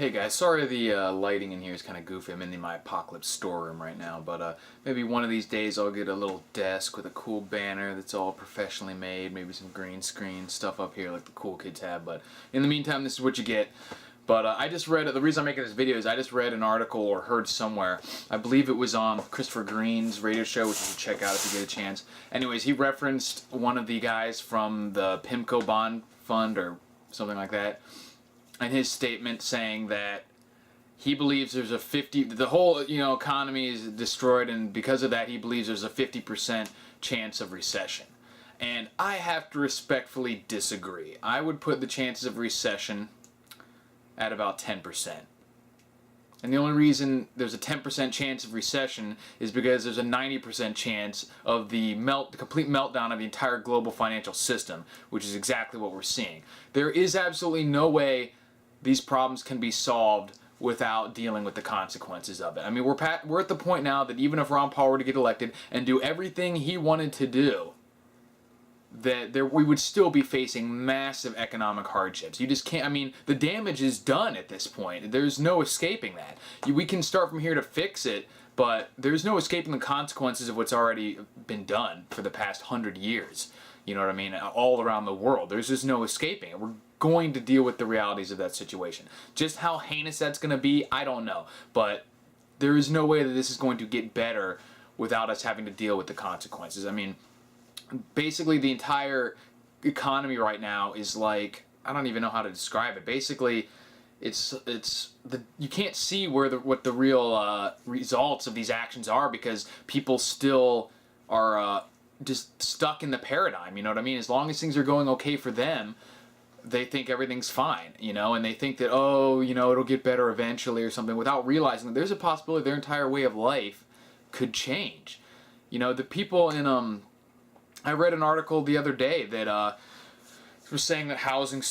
Hey guys, sorry the lighting in here is kind of goofy. I'm in my apocalypse storeroom right now, but maybe one of these days I'll get a little desk with a cool banner that's all professionally made, maybe some green screen stuff up here like the cool kids have, but in the meantime this is what you get. But I just read, the reason I'm making this video is I just read an article or heard somewhere, I believe it was on Christopher Green's radio show, which you should check out if you get a chance. Anyways, he referenced one of the guys from the PIMCO bond fund or something like that, and his statement saying that he believes there's a the whole economy is destroyed, and because of that he believes there's a 50% chance of recession. And I have to respectfully disagree. I would put the chances of recession at about 10%. And the only reason there's a 10% chance of recession is because there's a 90% chance of the complete meltdown of the entire global financial system, which is exactly what we're seeing. There is absolutely no way these problems can be solved without dealing with the consequences of it. I mean, we're at the point now that even if Ron Paul were to get elected and do everything he wanted to do, that we would still be facing massive economic hardships. You just can't, I mean, the damage is done at this point. There's no escaping that. We can start from here to fix it, but there's no escaping the consequences of what's already been done for the past 100 years. You know what I mean? All around the world. There's just no escaping it. We're going to deal with the realities of that situation. Just how heinous that's going to be, I don't know. But there is no way that this is going to get better without us having to deal with the consequences. I mean, basically the entire economy right now is like, I don't even know how to describe it. Basically, you can't see what the real results of these actions are, because people still are just stuck in the paradigm. You know what I mean? As long as things are going okay for them, they think everything's fine, and they think that, oh, it'll get better eventually or something, without realizing that there's a possibility their entire way of life could change. The people in I read an article the other day that was saying that housing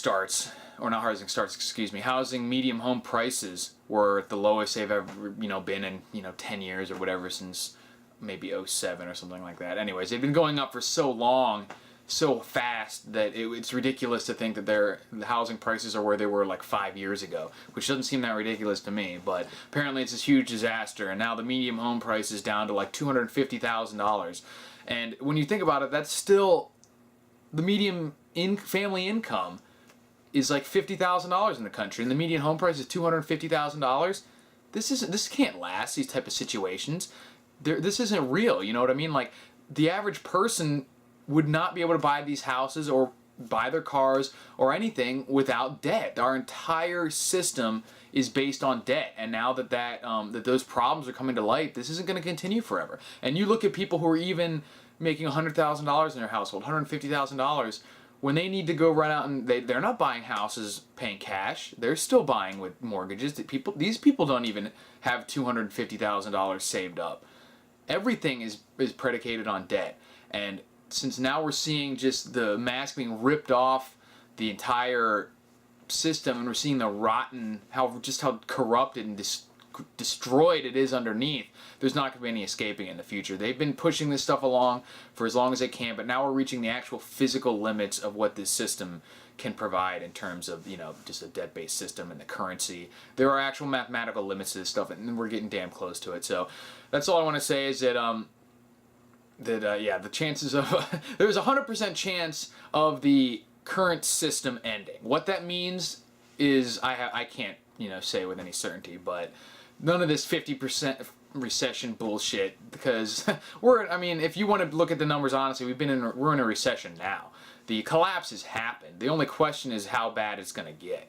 medium home prices were at the lowest they've ever been in 10 years or whatever, since maybe 07 or something like that. Anyways, they've been going up for so long, so fast, that it's ridiculous to think that the housing prices are where they were like 5 years ago, which doesn't seem that ridiculous to me, but apparently it's this huge disaster, and now the medium home price is down to like $250,000. And when you think about it, that's still, the median family income is like $50,000 in the country, and the median home price is $250,000. This can't last, these type of situations. This isn't real, you know what I mean? Like, the average person would not be able to buy these houses or buy their cars or anything without debt. Our entire system is based on debt, and now that those problems are coming to light, this isn't going to continue forever. And you look at people who are even making $100,000 in their household, $150,000, when they need to go run out, and they're not buying houses paying cash, they're still buying with mortgages. These people don't even have $250,000 saved up. Everything is predicated on debt. And since now we're seeing just the mask being ripped off the entire system, and we're seeing the rotten, how corrupted and destroyed it is underneath, there's not going to be any escaping in the future. They've been pushing this stuff along for as long as they can, but now we're reaching the actual physical limits of what this system can provide in terms of, just a debt-based system and the currency. There are actual mathematical limits to this stuff, and we're getting damn close to it. So that's all I want to say is that the chances of there's a 100% chance of the current system ending. What that means is I can't say with any certainty, but none of this 50% recession bullshit, because if you want to look at the numbers honestly, we're in a recession now. The collapse has happened. The only question is how bad it's going to get.